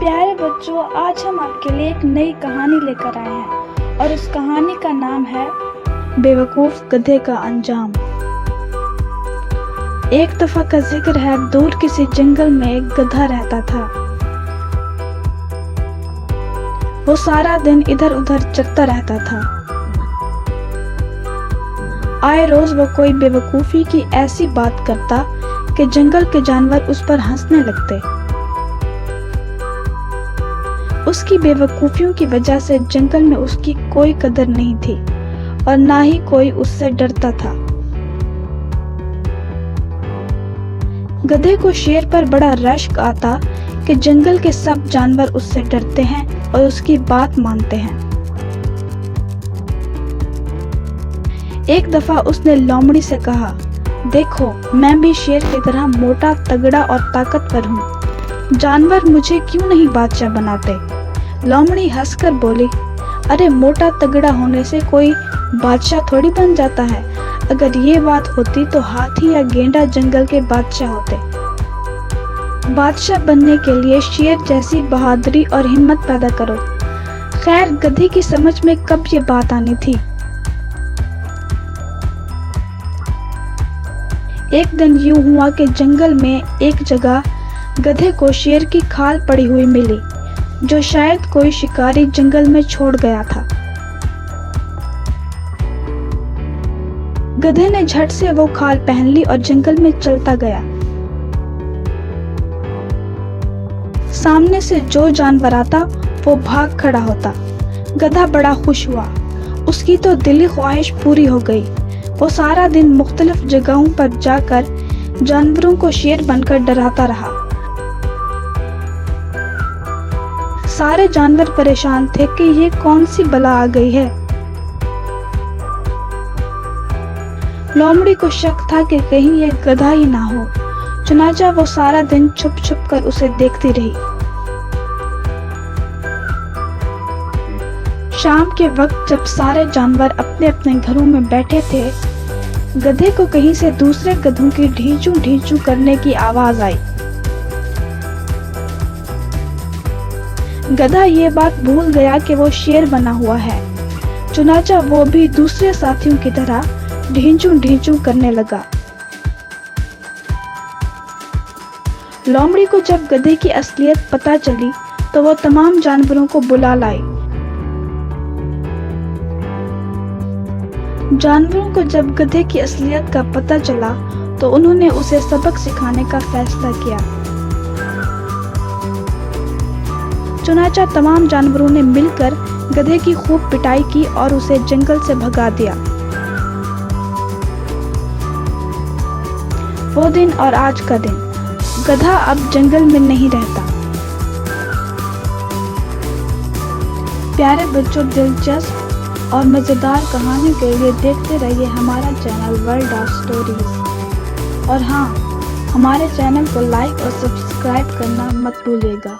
प्यारे बच्चों, आज हम आपके लिए एक नई कहानी लेकर आए हैं और उस कहानी का नाम है बेवकूफ गधे का अंजाम। एक दफा का जिक्र है, दूर किसी जंगल में एक गधा रहता था। वो सारा दिन इधर उधर चलता रहता था। आए रोज वो कोई बेवकूफी की ऐसी बात करता कि जंगल के जानवर उस पर हंसने लगते। उसकी बेवकूफियों की वजह से जंगल में उसकी कोई कदर नहीं थी और ना ही कोई उससे डरता था। गधे को शेर पर बड़ा रश्क आता कि जंगल के सब जानवर उससे डरते हैं और उसकी बात मानते हैं। एक दफा उसने लोमड़ी से कहा, देखो, मैं भी शेर की तरह मोटा, तगड़ा और ताकतवर हूँ। जानवर मुझे क्यों नहीं बादशाह बनाते? लोमड़ी हंसकर बोली, अरे मोटा तगड़ा होने से कोई बादशाह थोड़ी बन जाता है। अगर ये बात होती तो हाथी या गेंडा जंगल के बादशाह होते। बादशाह बनने के लिए शेर जैसी बहादुरी और हिम्मत पैदा करो। खैर, गधे की समझ में कब ये बात आनी थी। एक दिन यूं हुआ कि जंगल में एक जगह गधे को शेर की खाल पड़ी हुई मिली, जो शायद कोई शिकारी जंगल में छोड़ गया था। गधे ने झट से वो खाल पहन ली और जंगल में चलता गया। सामने से जो जानवर आता वो भाग खड़ा होता। गधा बड़ा खुश हुआ। उसकी तो दिली ख्वाहिश पूरी हो गई। वो सारा दिन मुख्तलिफ जगहों पर जाकर जानवरों को शेर बनकर डराता रहा। सारे जानवर परेशान थे कि ये कौन सी बला आ गई है। लोमड़ी को शक था कि कहीं ये गधा ही ना हो। चुनाचा वो सारा दिन छुप छुप कर उसे देखती रही। शाम के वक्त जब सारे जानवर अपने अपने घरों में बैठे थे, गधे को कहीं से दूसरे गधों की ढींचू ढींचू करने की आवाज आई। गधा ये बात भूल गया कि वो शेर बना हुआ है। चुनाचा वो भी दूसरे साथियों की तरह ढींचू ढींचू करने लगा। लोमड़ी को जब गधे की असलियत पता चली तो वो तमाम जानवरों को बुला लाई। जानवरों को जब गधे की असलियत का पता चला तो उन्होंने उसे सबक सिखाने का फैसला किया। चुनाचा तमाम जानवरों ने मिलकर गधे की खूब पिटाई की और उसे जंगल से भगा दिया। वो दिन और आज का दिन, गधा अब जंगल में नहीं रहता। प्यारे बच्चों, दिलचस्प और मजेदार कहानी के लिए देखते रहिए हमारा चैनल वर्ल्ड ऑफ स्टोरीज। और हाँ, हमारे चैनल को लाइक और सब्सक्राइब करना मत भूलिएगा।